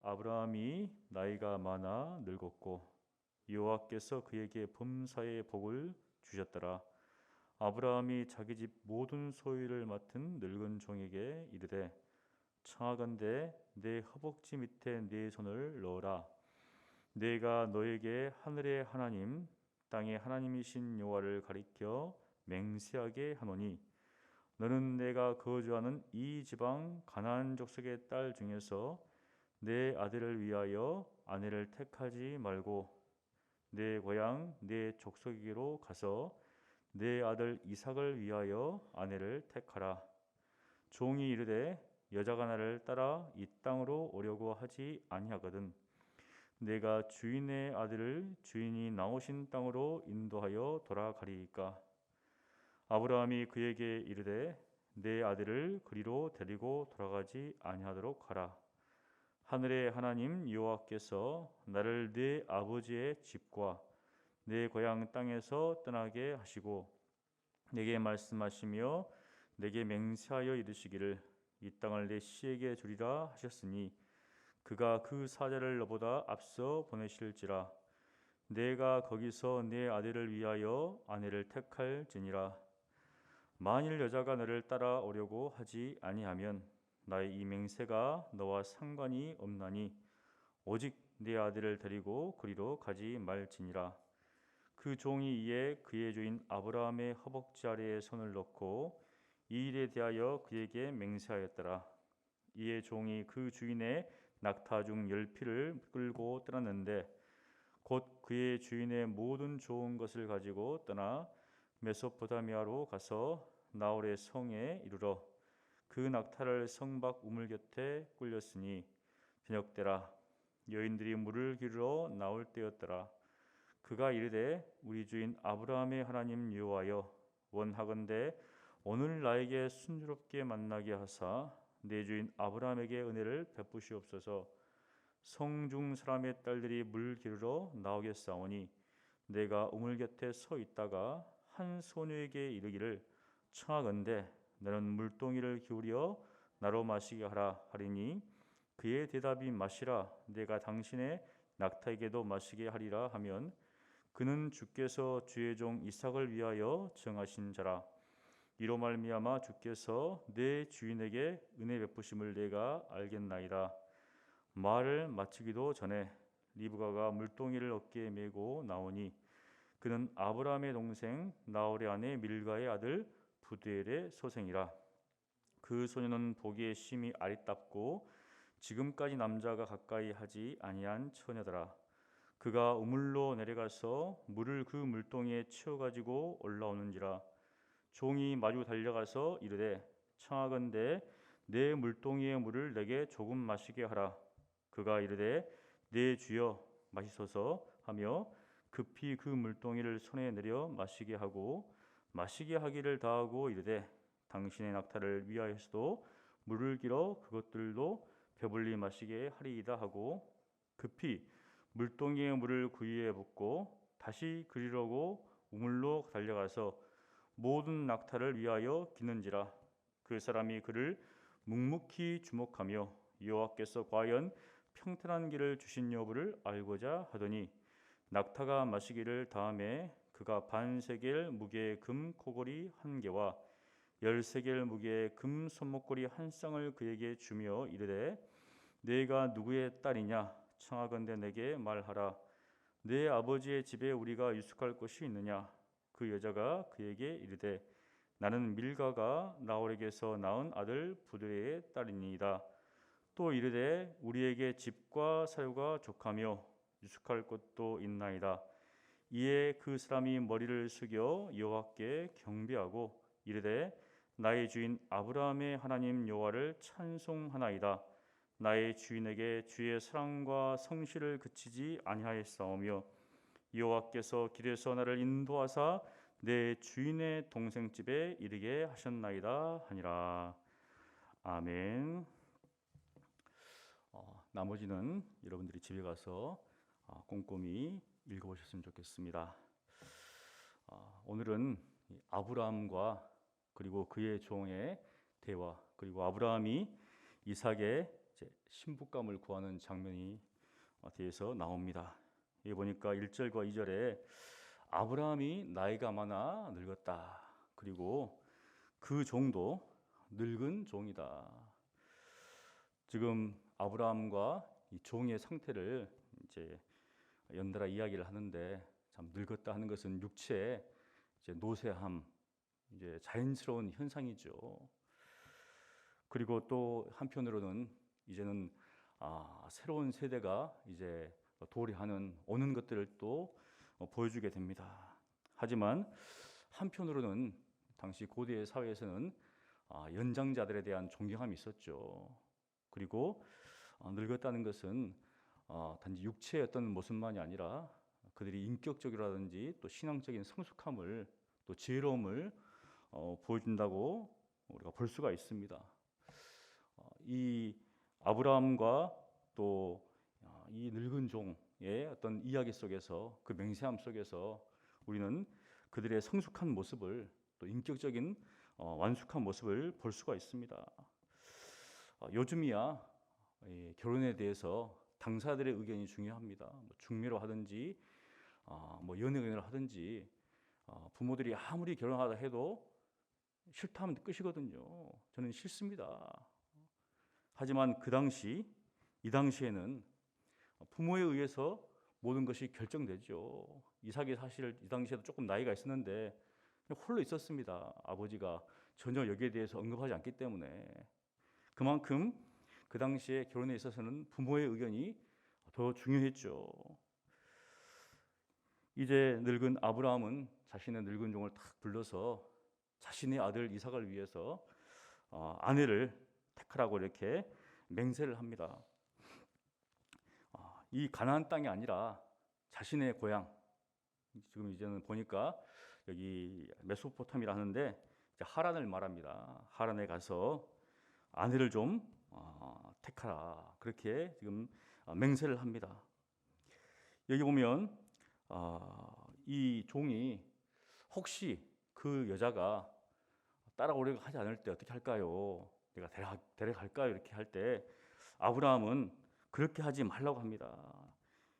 아브라함이 나이가 많아 늙었고 여호와께서 그에게 범사의 복을 주셨더라. 아브라함이 자기 집 모든 소유를 맡은 늙은 종에게 이르되 청하건대 내 허벅지 밑에 네 손을 넣어라. 내가 너에게 하늘의 하나님 땅의 하나님이신 여호와를 가리켜 맹세하게 하노니 너는 내가 거주하는 이 지방 가나안 족속의 딸 중에서 내 아들을 위하여 아내를 택하지 말고 내 고향 내 족속에게로 가서 내 아들 이삭을 위하여 아내를 택하라. 종이 이르되 여자가 나를 따라 이 땅으로 오려고 하지 아니하거든 내가 주인의 아들을 주인이 나오신 땅으로 인도하여 돌아가리이까. 아브라함이 그에게 이르되 내 아들을 그리로 데리고 돌아가지 아니하도록 하라. 하늘의 하나님 여호와께서 나를 내 아버지의 집과 내 고향 땅에서 떠나게 하시고 내게 말씀하시며 내게 맹세하여 이르시기를 이 땅을 내 씨에게 주리라 하셨으니 그가 그 사자를 너보다 앞서 보내실지라. 내가 거기서 내 아들을 위하여 아내를 택할지니라. 만일 여자가 너를 따라오려고 하지 아니하면 나의 이 맹세가 너와 상관이 없나니 오직 내 아들을 데리고 그리로 가지 말지니라. 그 종이 이에 그의 주인 아브라함의 허벅지 아래에 손을 넣고 이 일에 대하여 그에게 맹세하였더라. 이에 종이 그 주인의 낙타 중 10피를 끌고 떠났는데 곧 그의 주인의 모든 좋은 것을 가지고 떠나 메소포타미아로 가서 나홀의 성에 이르러 그 낙타를 성 밖 우물 곁에 꿀렸으니 저녁 때라. 여인들이 물을 기르러 나올 때였더라. 그가 이르되 우리 주인 아브라함의 하나님 여호와여 원하건대 오늘 나에게 순조롭게 만나게 하사 내 주인 아브라함에게 은혜를 베푸시옵소서. 성중 사람의 딸들이 물 기르러 나오겠사오니 내가 우물 곁에 서 있다가 한 소녀에게 이르기를 청하건대 너는 물동이를 기울여 나로 마시게 하라 하리니 그의 대답이 마시라 내가 당신의 낙타에게도 마시게 하리라 하면 그는 주께서 주의 종 이삭을 위하여 정하신 자라. 이로 말미암아 주께서 내 주인에게 은혜 베푸심을 내가 알겠나이다. 말을 마치기도 전에 리브가가 물동이를 어깨에 메고 나오니 그는 아브라함의 동생 나홀의 아내 밀가의 아들 부두엘의 소생이라. 그 소녀는 보기에 심히 아리답고 지금까지 남자가 가까이 하지 아니한 처녀더라. 그가 우물로 내려가서 물을 그 물동이에 채워 가지고 올라오는지라. 종이 마주 달려가서 이르되 청하건대 내 물동이의 물을 내게 조금 마시게 하라. 그가 이르되 내 주여 마시소서 하며 급히 그 물동이를 손에 내려 마시게 하고 마시게 하기를 다하고 이르되 당신의 낙타를 위하여서도 물을 길어 그것들도 배불리 마시게 하리이다 하고 급히 물동이의 물을 구유에 붓고 다시 그리려고 우물로 달려가서 모든 낙타를 위하여 기는지라. 그 사람이 그를 묵묵히 주목하며 여호와께서 과연 평탄한 길을 주신 여부를 알고자 하더니 낙타가 마시기를 다음에 그가 반세겔 무게의 금 코골이 한 개와 13개를 무게의 금 손목걸이 한 쌍을 그에게 주며 이르되 내가 누구의 딸이냐 청하건대 내게 말하라. 내 아버지의 집에 우리가 유숙할 곳이 있느냐. 그 여자가 그에게 이르되 나는 밀가가 나홀에게서 낳은 아들 부두엘의 딸이니이다. 또 이르되 우리에게 집과 사유가 족하며 유숙할 곳도 있나이다. 이에 그 사람이 머리를 숙여 여호와께 경배하고 이르되 나의 주인 아브라함의 하나님 여호와를 찬송하나이다. 나의 주인에게 주의 사랑과 성실을 그치지 아니하였사오며 여호와께서 길에서 나를 인도하사 내 주인의 동생 집에 이르게 하셨나이다 하니라. 아멘. 나머지는 여러분들이 집에 가서 꼼꼼히 읽어보셨으면 좋겠습니다. 오늘은 아브라함과 그리고 그의 종의 대화, 그리고 아브라함이 이삭의 이제 신부감을 구하는 장면이 뒤에서 나옵니다. 여기 보니까 1절과 2절에 아브라함이 나이가 많아 늙었다. 그리고 그 종도 늙은 종이다. 지금 아브라함과 이 종의 상태를 이제 연달아 이야기를 하는데, 참 늙었다 하는 것은 육체의 이제 노쇠함, 이제 자연스러운 현상이죠. 그리고 또 한편으로는 이제는 새로운 세대가 이제 도래하는 오는 것들을 또 보여주게 됩니다. 하지만 한편으로는 당시 고대 사회에서는 연장자들에 대한 존경함이 있었죠. 그리고 늙었다는 것은 단지 육체의 어떤 모습만이 아니라 그들이 인격적이라든지 또 신앙적인 성숙함을 또 지혜로움을 보여준다고 우리가 볼 수가 있습니다. 이 아브라함과 또 이 늙은 종의 어떤 이야기 속에서, 그 맹세함 속에서 우리는 그들의 성숙한 모습을, 또 인격적인 완숙한 모습을 볼 수가 있습니다. 요즘이야 결혼에 대해서 당사자들의 의견이 중요합니다. 뭐 중매로 하든지 뭐 연애를 하든지 부모들이 아무리 결혼하다 해도 싫다 하면 끝이거든요. 저는 싫습니다. 하지만 이 당시에는 부모에 의해서 모든 것이 결정되죠. 이삭이 사실 이 당시에도 조금 나이가 있었는데 홀로 있었습니다. 아버지가 전혀 여기에 대해서 언급하지 않기 때문에. 그만큼 그 당시에 결혼에 있어서는 부모의 의견이 더 중요했죠. 이제 늙은 아브라함은 자신의 늙은 종을 딱 불러서 자신의 아들 이삭을 위해서 아내를 택하라고 이렇게 맹세를 합니다. 이 가나안 땅이 아니라 자신의 고향, 지금 이제는 보니까 여기 메소포타미라 하는데 하란을 말합니다. 하란에 가서 아내를 좀 택하라, 그렇게 지금 맹세를 합니다. 여기 보면 이 종이 혹시 그 여자가 따라오려고 하지 않을 때 어떻게 할까요? 내가 데려갈까요? 이렇게 할 때 아브라함은 그렇게 하지 말라고 합니다.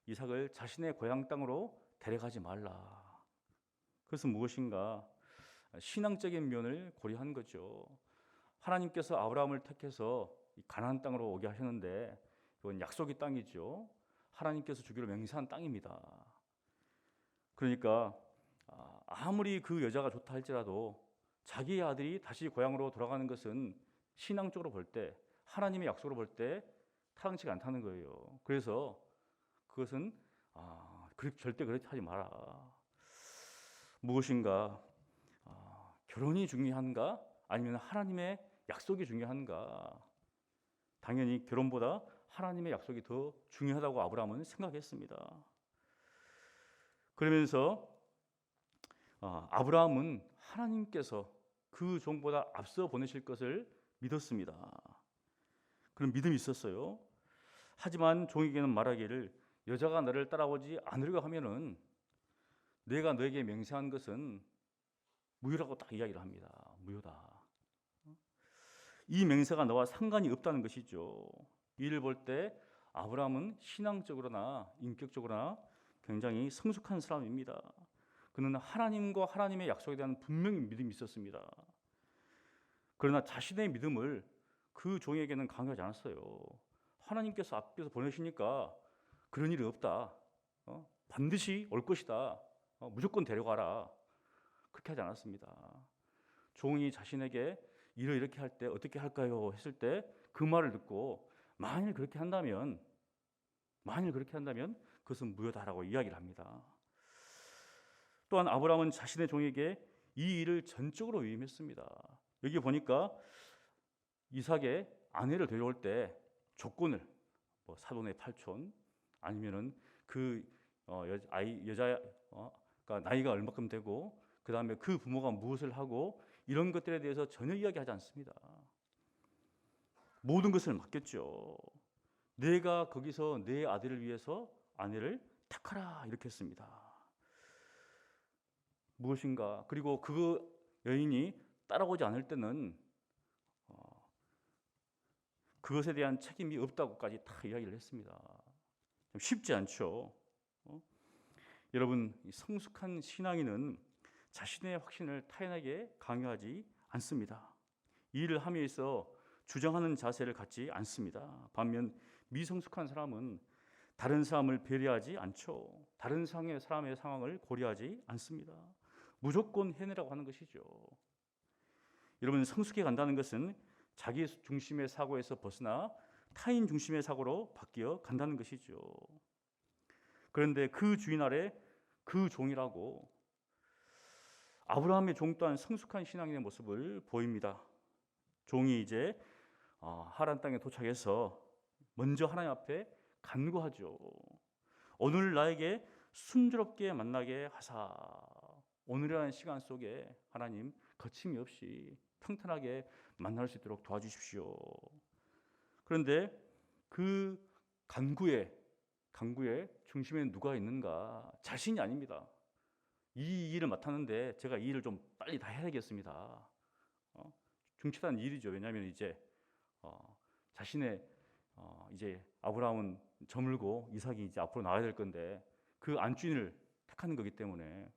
이삭을 자신의 고향 땅으로 데려가지 말라. 그것은 무엇인가? 신앙적인 면을 고려한 거죠. 하나님께서 아브라함을 택해서 가나안 땅으로 오게 하셨는데 이건 약속의 땅이죠. 하나님께서 주기로 맹세한 땅입니다. 그러니까 아무리 그 여자가 좋다 할지라도 자기의 아들이 다시 고향으로 돌아가는 것은 신앙적으로 볼 때, 하나님의 약속으로 볼 때 타당치가 않다는 거예요. 그래서 그것은 절대 그렇게 하지 마라. 무엇인가? 결혼이 중요한가? 아니면 하나님의 약속이 중요한가? 당연히 결혼보다 하나님의 약속이 더 중요하다고 아브라함은 생각했습니다. 그러면서 아브라함은 하나님께서 그 종보다 앞서 보내실 것을 믿었습니다. 그런 믿음이 있었어요. 하지만 종에게는 말하기를 여자가 너를 따라오지 않으려고 하면은 내가 너에게 맹세한 것은 무효라고 딱 이야기를 합니다. 무효다. 이 맹세가 너와 상관이 없다는 것이죠. 이를 볼 때 아브라함은 신앙적으로나 인격적으로나 굉장히 성숙한 사람입니다. 그는 하나님과 하나님의 약속에 대한 분명히 믿음이 있었습니다. 그러나 자신의 믿음을 그 종에게는 강요하지 않았어요. 하나님께서 앞에서 보내시니까 그런 일이 없다. 반드시 올 것이다. 무조건 데려가라. 그렇게 하지 않았습니다. 종이 자신에게 이렇게 할 때 어떻게 할까요? 했을 때 그 말을 듣고 만일 그렇게 한다면 그것은 무효다라고 이야기를 합니다. 또한 아브라함은 자신의 종에게 이 일을 전적으로 위임했습니다. 여기 보니까 이삭의 아내를 데려올 때 조건을 사돈의 8촌 아니면은 그 여자가 나이가 얼마큼 되고 그 다음에 그 부모가 무엇을 하고 이런 것들에 대해서 전혀 이야기하지 않습니다. 모든 것을 맡겼죠. 내가 거기서 내 아들을 위해서 아내를 택하라 이렇게 했습니다. 무엇인가? 그리고 그 여인이 따라오지 않을 때는 그것에 대한 책임이 없다고까지 다 이야기를 했습니다. 좀 쉽지 않죠. 여러분, 성숙한 신앙인은 자신의 확신을 타인에게 강요하지 않습니다. 이 일을 함에 있어 주장하는 자세를 갖지 않습니다. 반면 미성숙한 사람은 다른 사람을 배려하지 않죠. 다른 사람의 상황을 고려하지 않습니다. 무조건 해내라고 하는 것이죠. 여러분, 성숙해 간다는 것은 자기 중심의 사고에서 벗어나 타인 중심의 사고로 바뀌어 간다는 것이죠. 그런데 그 주인 아래 그 종이라고 아브라함의 종 또한 성숙한 신앙인의 모습을 보입니다. 종이 이제 하란 땅에 도착해서 먼저 하나님 앞에 간구하죠. 오늘 나에게 순조롭게 만나게 하사. 오늘이라는 시간 속에 하나님 거침이 없이 평탄하게 만날 수 있도록 도와주십시오. 그런데 그 간구의 중심에 누가 있는가? 자신이 아닙니다. 이 일을 맡았는데 제가 이 일을 좀 빨리 다 해야겠습니다. 중치한 일이죠. 왜냐하면 이제 자신의 이제 아브라함은 저물고 이삭이 이제 앞으로 나와야 될 건데 그 안주인을 택하는 거기 때문에.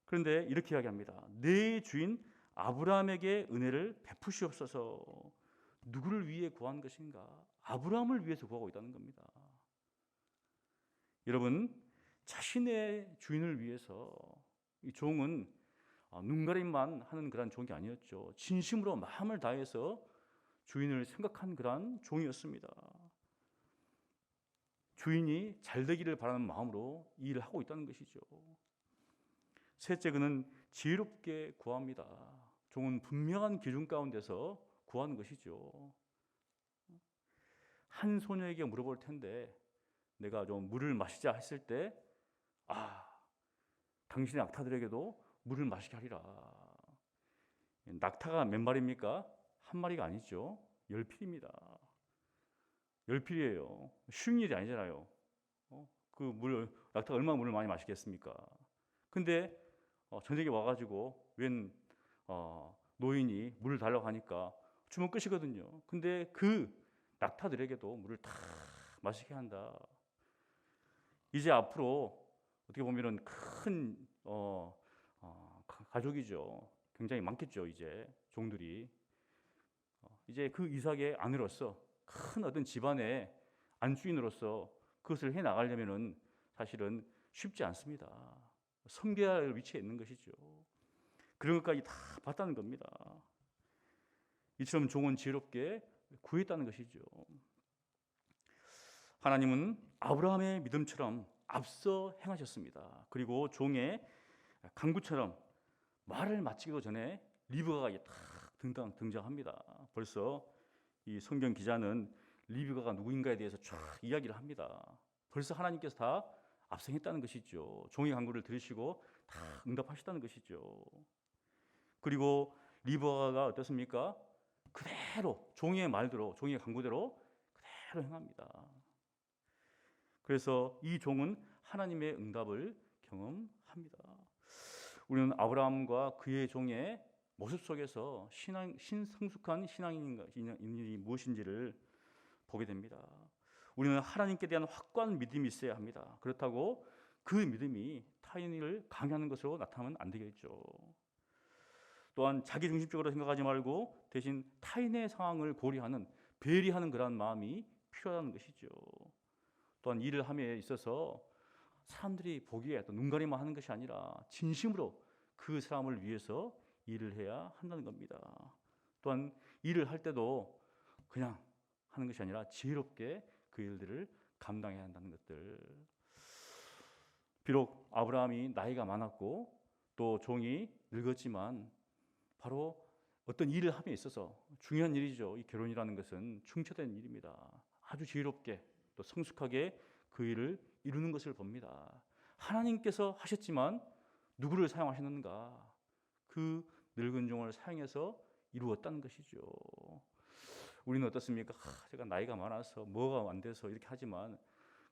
그런데 이렇게 이야기합니다. 내 주인 아브라함에게 은혜를 베푸시옵소서. 누구를 위해 구한 것인가? 아브라함을 위해서 구하고 있다는 겁니다. 여러분, 자신의 주인을 위해서 이 종은 눈가림만 하는 그런 종이 아니었죠. 진심으로 마음을 다해서 주인을 생각한 그런 종이었습니다. 주인이 잘 되기를 바라는 마음으로 이 일을 하고 있다는 것이죠. 셋째, 그는 지혜롭게 구합니다. 종은 분명한 기준 가운데서 구하는 것이죠. 한 소녀에게 물어볼 텐데 내가 좀 물을 마시자 했을 때 당신의 낙타들에게도 물을 마시게 하리라. 낙타가 몇 마리입니까? 한 마리가 아니죠. 10필입니다. 10필이에요. 쉬운 일이 아니잖아요. 낙타가 얼마나 물을 많이 마시겠습니까? 근데 저녁에 와가지고 웬 노인이 물을 달라고 하니까 주면 끝이거든요. 근데 그 낙타들에게도 물을 다 마시게 한다. 이제 앞으로 어떻게 보면은 큰 가족이죠. 굉장히 많겠죠. 이제 종들이 이제 그 이삭의 아내로서 큰 어떤 집안의 안주인으로서 그것을 해 나가려면은 사실은 쉽지 않습니다. 섬겨야 할 위치에 있는 것이죠. 그런 것까지 다 봤다는 겁니다. 이처럼 종은 지혜롭게 구했다는 것이죠. 하나님은 아브라함의 믿음처럼 앞서 행하셨습니다. 그리고 종의 간구처럼 말을 마치기도 전에 리브가가 딱 등장합니다. 벌써 이 성경 기자는 리브가가 누구인가에 대해서 쫙 이야기를 합니다. 벌써 하나님께서 다 앞서했다는 것이죠. 종의 간구를 들으시고 다 응답하셨다는 것이죠. 그리고 리브가가 어떻습니까? 그대로 종의 말대로, 종의 간구대로 그대로 행합니다. 그래서 이 종은 하나님의 응답을 경험합니다. 우리는 아브라함과 그의 종의 모습 속에서 성숙한 신앙인이 무엇인지를 보게 됩니다. 우리는 하나님께 대한 확고한 믿음이 있어야 합니다. 그렇다고 그 믿음이 타인을 강요하는 것으로 나타나면 안 되겠죠. 또한 자기중심적으로 생각하지 말고 대신 타인의 상황을 고려하는, 배려하는 그런 마음이 필요하다는 것이죠. 또한 일을 함에 있어서 사람들이 보기에 또 눈가리만 하는 것이 아니라 진심으로 그 사람을 위해서 일을 해야 한다는 겁니다. 또한 일을 할 때도 그냥 하는 것이 아니라 지혜롭게 그 일들을 감당해야 한다는 것들. 비록 아브라함이 나이가 많았고 또 종이 늙었지만 바로 어떤 일을 함에 있어서 중요한 일이죠. 이 결혼이라는 것은 중차된 일입니다. 아주 지혜롭게 또 성숙하게 그 일을 이루는 것을 봅니다. 하나님께서 하셨지만 누구를 사용하셨는가? 그 늙은 종을 사용해서 이루었다는 것이죠. 우리는 어떻습니까? 제가 나이가 많아서 뭐가 안 돼서 이렇게 하지만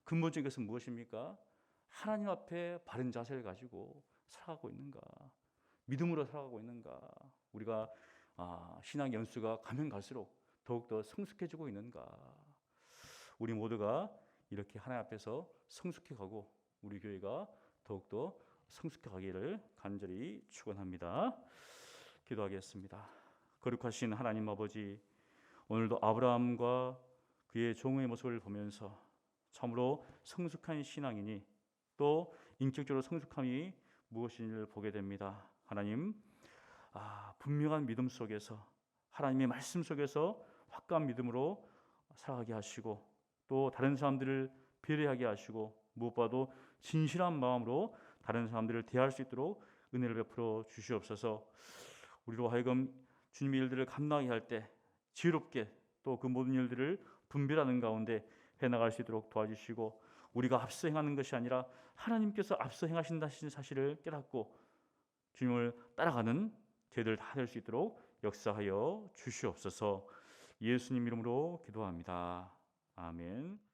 근본적인 것은 무엇입니까? 하나님 앞에 바른 자세를 가지고 살아가고 있는가? 믿음으로 살아가고 있는가? 우리가 신앙 연수가 가면 갈수록 더욱더 성숙해지고 있는가? 우리 모두가 이렇게 하나님 앞에서 성숙해 가고 우리 교회가 더욱더 성숙해 가기를 간절히 축원합니다. 기도하겠습니다. 거룩하신 하나님 아버지, 오늘도 아브라함과 그의 종의 모습을 보면서 참으로 성숙한 신앙이니 또 인격적으로 성숙함이 무엇인지를 보게 됩니다. 하나님, 분명한 믿음 속에서 하나님의 말씀 속에서 확고한 믿음으로 살아가게 하시고 또 다른 사람들을 배려하게 하시고 무엇보다도 진실한 마음으로 다른 사람들을 대할 수 있도록 은혜를 베풀어 주시옵소서. 우리로 하여금 주님의 일들을 감당하게 할 때 지혜롭게 또 그 모든 일들을 분별하는 가운데 해나갈 수 있도록 도와주시고 우리가 앞서 행하는 것이 아니라 하나님께서 앞서 행하신다는 사실을 깨닫고 주님을 따라가는 저희들 다 될 수 있도록 역사하여 주시옵소서. 예수님 이름으로 기도합니다. 아멘.